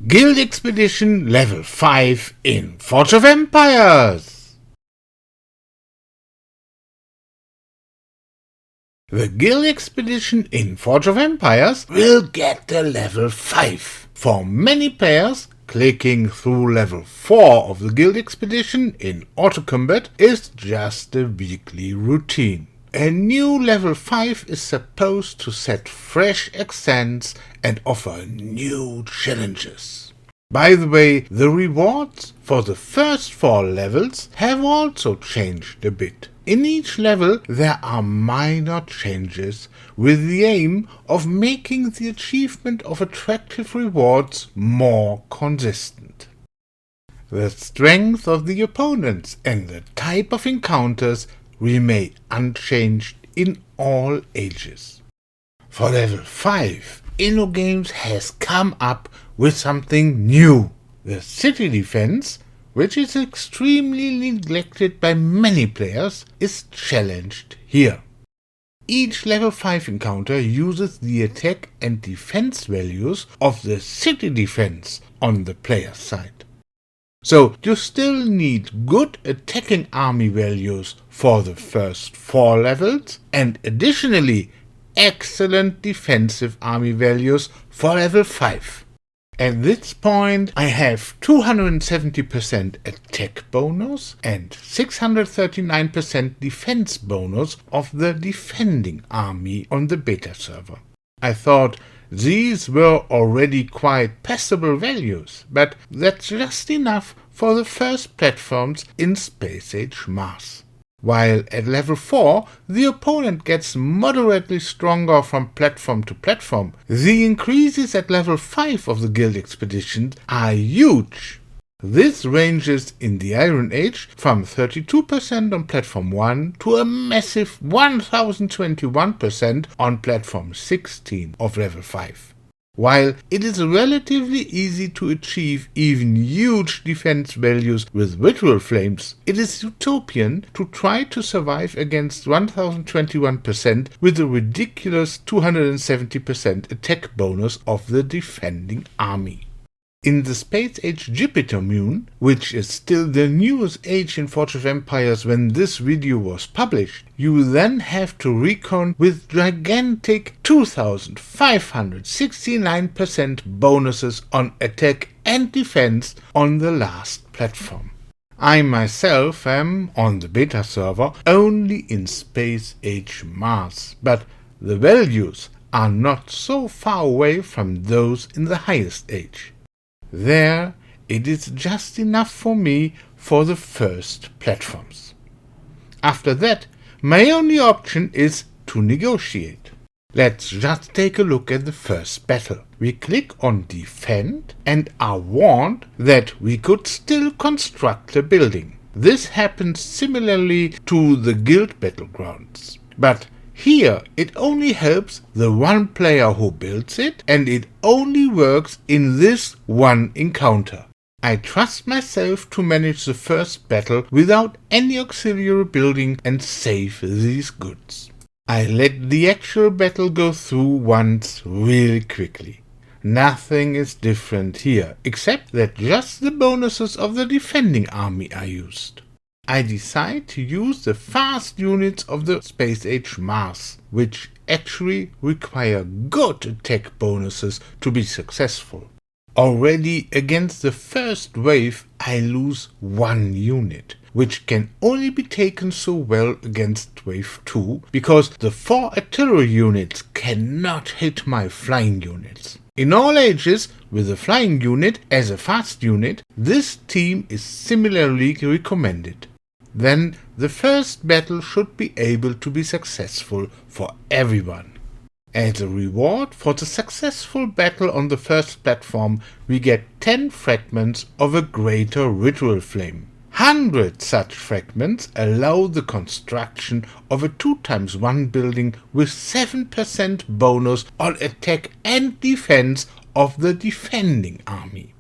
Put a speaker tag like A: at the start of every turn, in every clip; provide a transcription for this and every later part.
A: Guild Expedition Level 5 in Forge of Empires! The Guild Expedition in Forge of Empires will get the level 5. For many players, clicking through level 4 of the Guild Expedition in autocombat is just a weekly routine. A new level 5 is supposed to set fresh accents and offer new challenges. By the way, the rewards for the first 4 levels have also changed a bit. In each level there are minor changes with the aim of making the achievement of attractive rewards more consistent. The strength of the opponents and the type of encounters remain unchanged in all ages. For level 5, InnoGames has come up with something new. The city defense, which is extremely neglected by many players, is challenged here. Each level 5 encounter uses the attack and defense values of the city defense on the player's side. So you still need good attacking army values for the first 4 levels and additionally excellent defensive army values for level 5. At this point I have 270% attack bonus and 639% defense bonus of the defending army on the beta server. I thought these were already quite passable values, but that's just enough for the first platforms in Space Age Mars. While at level 4 the opponent gets moderately stronger from platform to platform, the increases at level 5 of the Guild Expedition are huge. This ranges in the Iron Age from 32% on platform 1 to a massive 1021% on platform 16 of level 5. While it is relatively easy to achieve even huge defense values with ritual flames, it is utopian to try to survive against 1021% with a ridiculous 270% attack bonus of the defending army. In the Space Age Jupiter Moon, which is still the newest age in Forge of Empires when this video was published, you then have to recon with gigantic 2569% bonuses on attack and defense on the last platform. I myself am, on the beta server, only in Space Age Mars, but the values are not so far away from those in the highest age. There, it is just enough for me for the first platforms. After that, my only option is to negotiate. Let's just take a look at the first battle. We click on Defend and are warned that we could still construct a building. This happens similarly to the Guild Battlegrounds. But here it only helps the one player who builds it, and it only works in this one encounter. I trust myself to manage the first battle without any auxiliary building and save these goods. I let the actual battle go through once really quickly. Nothing is different here, except that just the bonuses of the defending army are used. I decide to use the fast units of the Space Age Mars, which actually require good attack bonuses to be successful. Already against the first wave I lose 1 unit, which can only be taken so well against wave 2 because the 4 artillery units cannot hit my flying units. In all ages, with a flying unit as a fast unit, this team is similarly recommended. Then the first battle should be able to be successful for everyone. As a reward for the successful battle on the first platform, we get 10 fragments of a greater ritual flame. 100 such fragments allow the construction of a 2x1 building with 7% bonus on attack and defense of the defending army.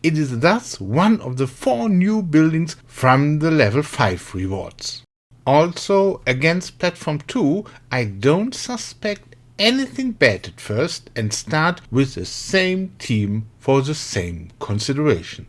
A: It is thus one of the 4 new buildings from the level 5 rewards. Also, against platform 2, I don't suspect anything bad at first and start with the same team for the same considerations.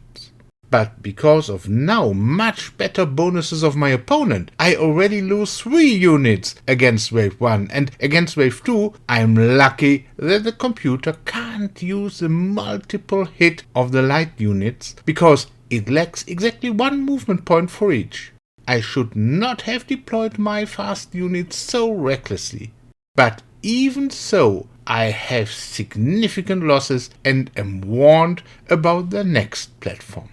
A: But because of now much better bonuses of my opponent, I already lose 3 units against wave 1, and against wave 2 I'm lucky that the computer can't use the multiple hit of the light units because it lacks exactly 1 movement point for each. I should not have deployed my fast units so recklessly. But even so, I have significant losses and am warned about the next platform.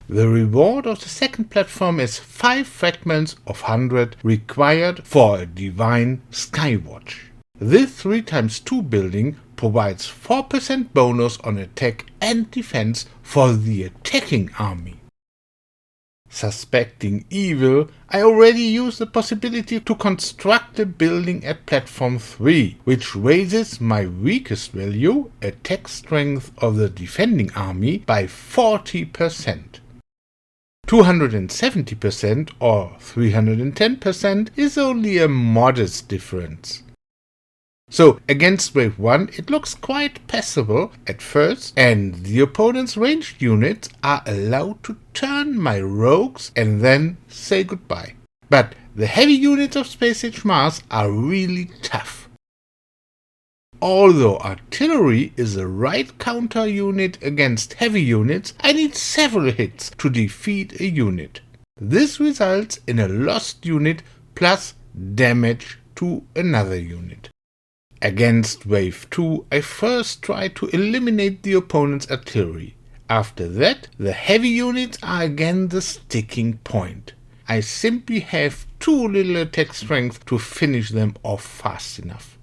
A: The reward of the second platform is 5 fragments of 100 required for a divine skywatch. This 3x2 building provides 4% bonus on attack and defense for the attacking army. Suspecting evil, I already used the possibility to construct a building at platform 3, which raises my weakest value, attack strength of the defending army, by 40%. 270% or 310% is only a modest difference. So against wave 1 it looks quite passable at first, and the opponent's ranged units are allowed to turn my rogues and then say goodbye. But the heavy units of Space Age Mars are really tough. Although artillery is a right counter unit against heavy units, I need several hits to defeat a unit. This results in a lost unit plus damage to another unit. Against wave 2, I first try to eliminate the opponent's artillery. After that, the heavy units are again the sticking point. I simply have too little attack strength to finish them off fast enough.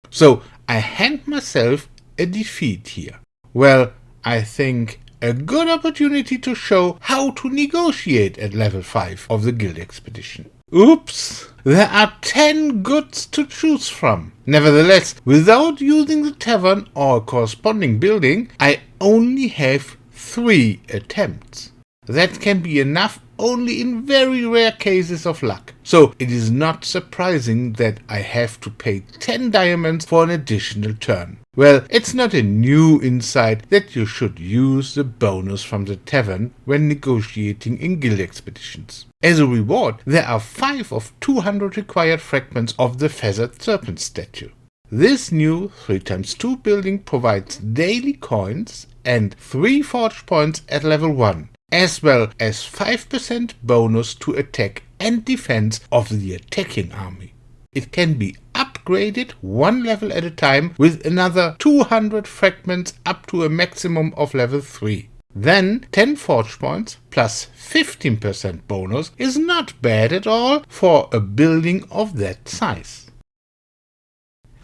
A: So I hand myself a defeat here. Well, I think a good opportunity to show how to negotiate at level 5 of the guild expedition. Oops! There are 10 goods to choose from. Nevertheless, without using the tavern or a corresponding building, I only have 3 attempts. That can be enough only in very rare cases of luck. So it is not surprising that I have to pay 10 diamonds for an additional turn. Well, it's not a new insight that you should use the bonus from the tavern when negotiating in guild expeditions. As a reward, there are 5 of 200 required fragments of the feathered Serpent Statue. This new 3x2 building provides daily coins and 3 forge points at level 1, as well as 5% bonus to attack and defense of the attacking army. It can be upgraded 1 level at a time with another 200 fragments up to a maximum of level 3. Then 10 forge points plus 15% bonus is not bad at all for a building of that size.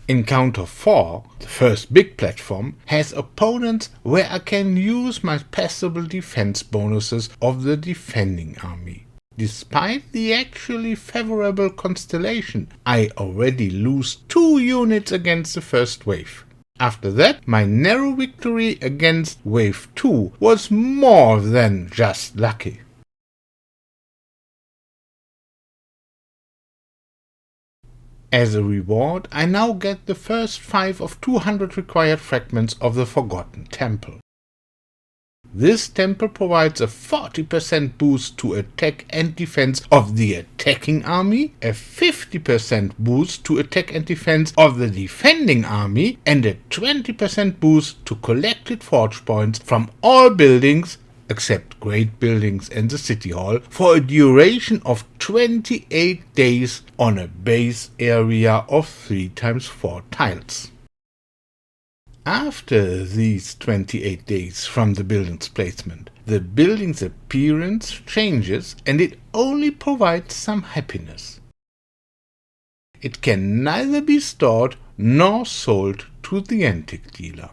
A: Encounter 4, the first big platform, has opponents where I can use my passable defense bonuses of the defending army. Despite the actually favorable constellation, I already lose 2 units against the first wave. After that, my narrow victory against wave 2 was more than just lucky. As a reward, I now get the first 5 of 200 required fragments of the Forgotten Temple. This temple provides a 40% boost to attack and defense of the attacking army, a 50% boost to attack and defense of the defending army, and a 20% boost to collected forge points from all buildings except great buildings and the city hall, for a duration of 28 days on a base area of 3x4 tiles. After these 28 days from the building's placement, the building's appearance changes and it only provides some happiness. It can neither be stored nor sold to the antique dealer.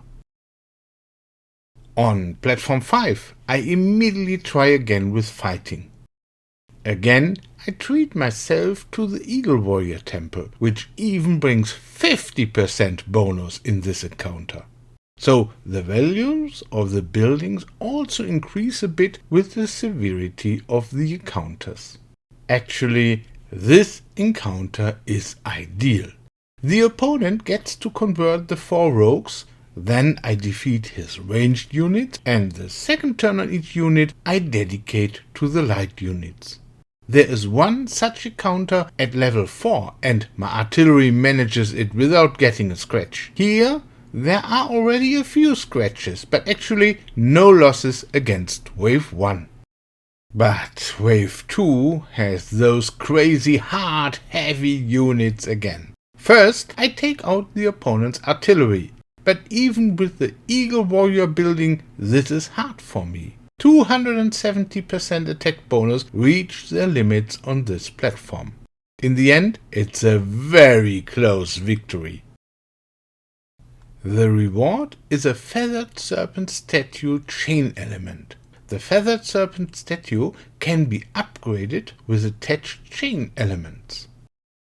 A: On platform 5, I immediately try again with fighting. Again, I treat myself to the Eagle Warrior Temple, which even brings 50% bonus in this encounter. So the values of the buildings also increase a bit with the severity of the encounters. Actually, this encounter is ideal. The opponent gets to convert the 4 rogues, then I defeat his ranged unit, and the second turn on each unit I dedicate to the light units. There is one such encounter at level 4, and my artillery manages it without getting a scratch. Here there are already a few scratches, but actually no losses against wave 1. But wave 2 has those crazy hard heavy units again. First I take out the opponent's artillery, but even with the Eagle Warrior building this is hard for me. 270% attack bonus reach their limits on this platform. In the end, it's a very close victory. The reward is a feathered serpent statue chain element. The feathered serpent statue can be upgraded with attached chain elements.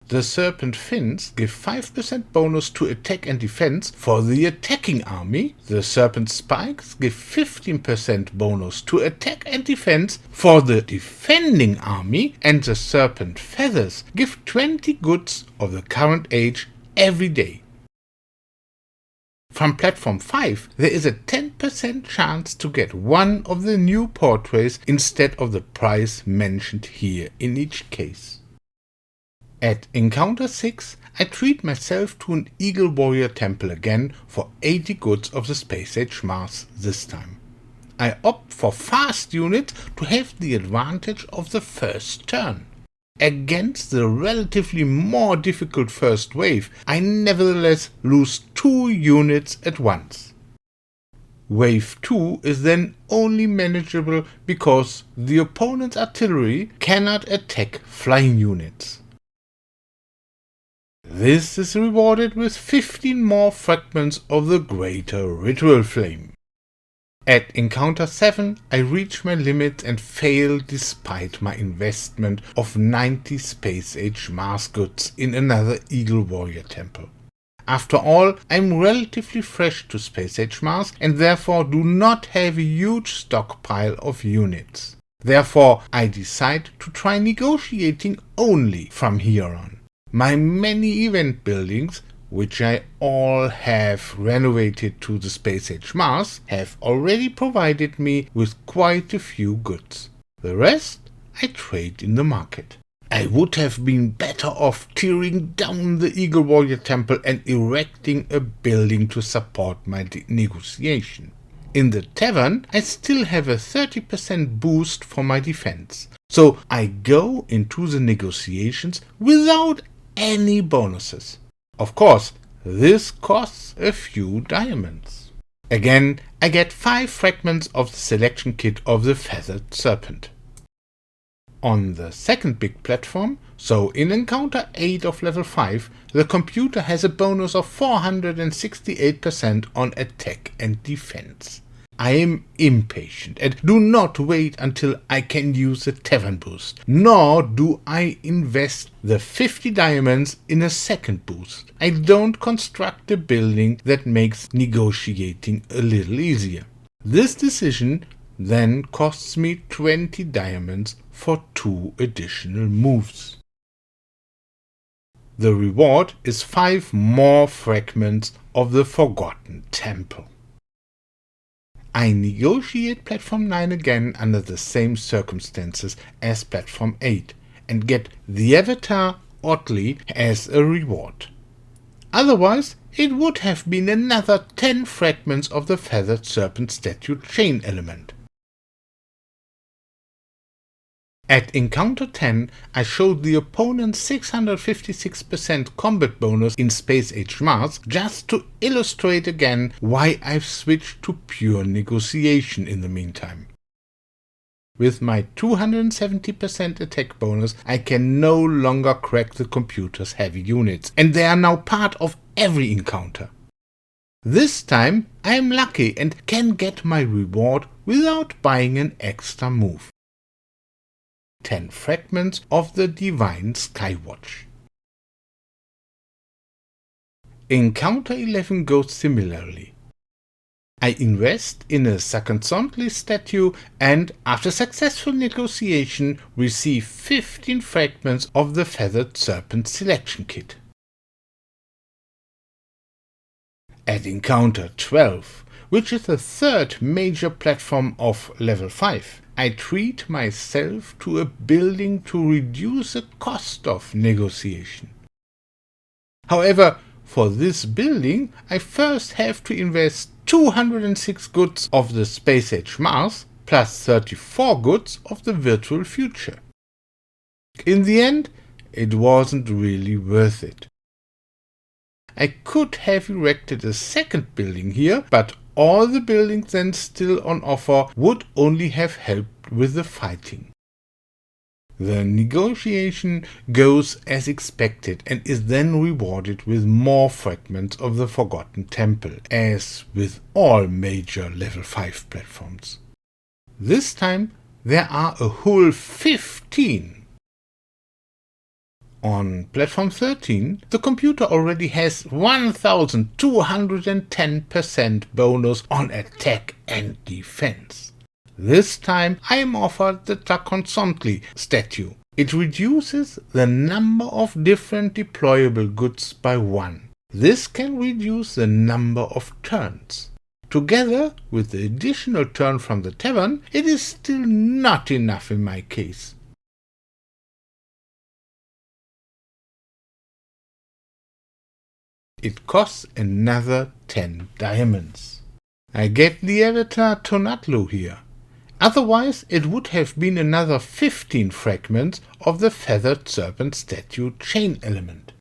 A: The serpent fins give 5% bonus to attack and defense for the attacking army. The serpent spikes give 15% bonus to attack and defense for the defending army, and the serpent feathers give 20 goods of the current age every day. From platform 5 there is a 10% chance to get one of the new portraits instead of the price mentioned here in each case. At encounter 6, I treat myself to an Eagle Warrior temple again for 80 goods of the Space Age Mars this time. I opt for fast units to have the advantage of the first turn. Against the relatively more difficult first wave, I nevertheless lose 2 units at once. Wave 2 is then only manageable because the opponent's artillery cannot attack flying units. This is rewarded with 15 more fragments of the greater ritual flame. At encounter 7 I reach my limit and fail despite my investment of 90 Space Age Mars goods in another Eagle Warrior temple. After all, I'm relatively fresh to Space Age Mars and therefore do not have a huge stockpile of units. Therefore I decide to try negotiating only from here on. My many event buildings, which I all have renovated to the Space Age Mars, have already provided me with quite a few goods. The rest I trade in the market. I would have been better off tearing down the Eagle Warrior temple and erecting a building to support my negotiation. In the tavern I still have a 30% boost for my defense, so I go into the negotiations without any bonuses. Of course, this costs a few diamonds. Again, I get 5 fragments of the selection kit of the Feathered Serpent. On the second big platform, so in encounter 8 of level 5, the computer has a bonus of 468% on attack and defense. I am impatient and do not wait until I can use the tavern boost, nor do I invest the 50 diamonds in a second boost. I don't construct a building that makes negotiating a little easier. This decision then costs me 20 diamonds for 2 additional moves. The reward is 5 more fragments of the Forgotten Temple. I negotiate platform 9 again under the same circumstances as platform 8 and get the avatar Oddly as a reward. Otherwise it would have been another 10 fragments of the Feathered Serpent Statue chain element. At encounter 10 I showed the opponent 656% combat bonus in Space Age Mars just to illustrate again why I've switched to pure negotiation in the meantime. With my 270% attack bonus I can no longer crack the computer's heavy units, and they are now part of every encounter. This time I am lucky and can get my reward without buying an extra move. 10 fragments of the Divine Skywatch. Encounter 11 goes similarly. I invest in a Serpent Statue and, after successful negotiation, receive 15 fragments of the Feathered Serpent selection kit. At encounter 12, which is the third major platform of level 5, I treat myself to a building to reduce the cost of negotiation. However, for this building, I first have to invest 206 goods of the space age Mars plus 34 goods of the virtual future. In the end, it wasn't really worth it. I could have erected a second building here, but all the buildings then still on offer would only have helped with the fighting. The negotiation goes as expected and is then rewarded with more fragments of the Forgotten Temple, as with all major level 5 platforms. This time there are a whole 15. On platform 13, the computer already has 1210% bonus on attack and defense. This time I am offered the Serpent Statue. It reduces the number of different deployable goods by 1. This can reduce the number of turns. Together with the additional turn from the tavern, it is still not enough in my case. It costs another 10 diamonds. I get the avatar Tonatlu here. Otherwise, it would have been another 15 fragments of the feathered serpent statue chain element.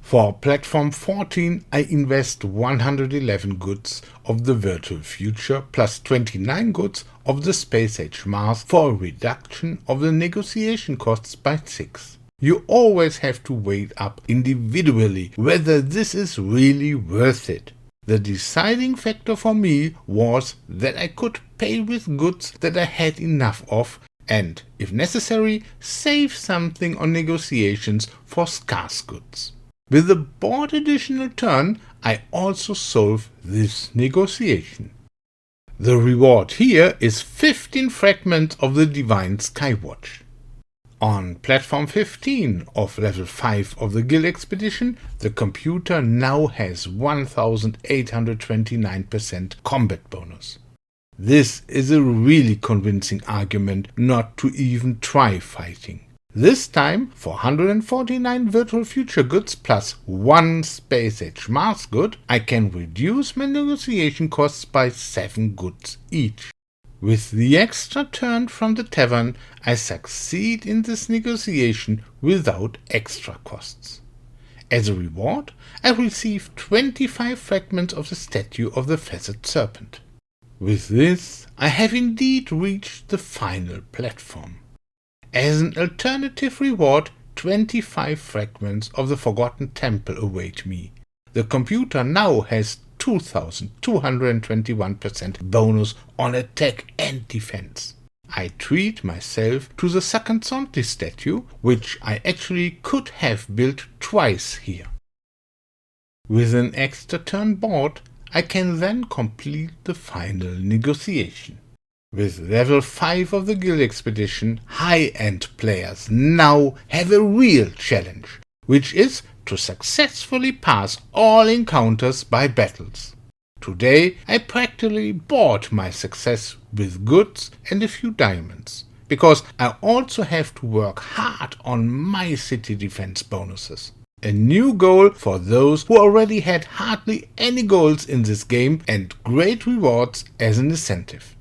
A: For platform 14, I invest 111 goods of the virtual future plus 29 goods of the space age Mars for a reduction of the negotiation costs by 6. You always have to weigh up individually whether this is really worth it. The deciding factor for me was that I could pay with goods that I had enough of and, if necessary, save something on negotiations for scarce goods. With the bought additional turn, I also solve this negotiation. The reward here is 15 fragments of the Divine Skywatch. On platform 15 of level 5 of the Guild Expedition, the computer now has 1829% combat bonus. This is a really convincing argument not to even try fighting. This time, for 149 virtual future goods plus 1 space age Mars good, I can reduce my negotiation costs by 7 goods each. With the extra turn from the tavern, I succeed in this negotiation without extra costs. As a reward, I receive 25 fragments of the statue of the feathered serpent. With this, I have indeed reached the final platform. As an alternative reward, 25 fragments of the Forgotten Temple await me. The computer now has 2221% bonus on attack and defense. I treat myself to the Serpent Statue, which I actually could have built twice here. With an extra turn bought, I can then complete the final negotiation. With level 5 of the Guild Expedition, high-end players now have a real challenge, which is to successfully pass all encounters by battles. Today I practically bought my success with goods and a few diamonds, because I also have to work hard on my city defense bonuses. A new goal for those who already had hardly any goals in this game and great rewards as an incentive.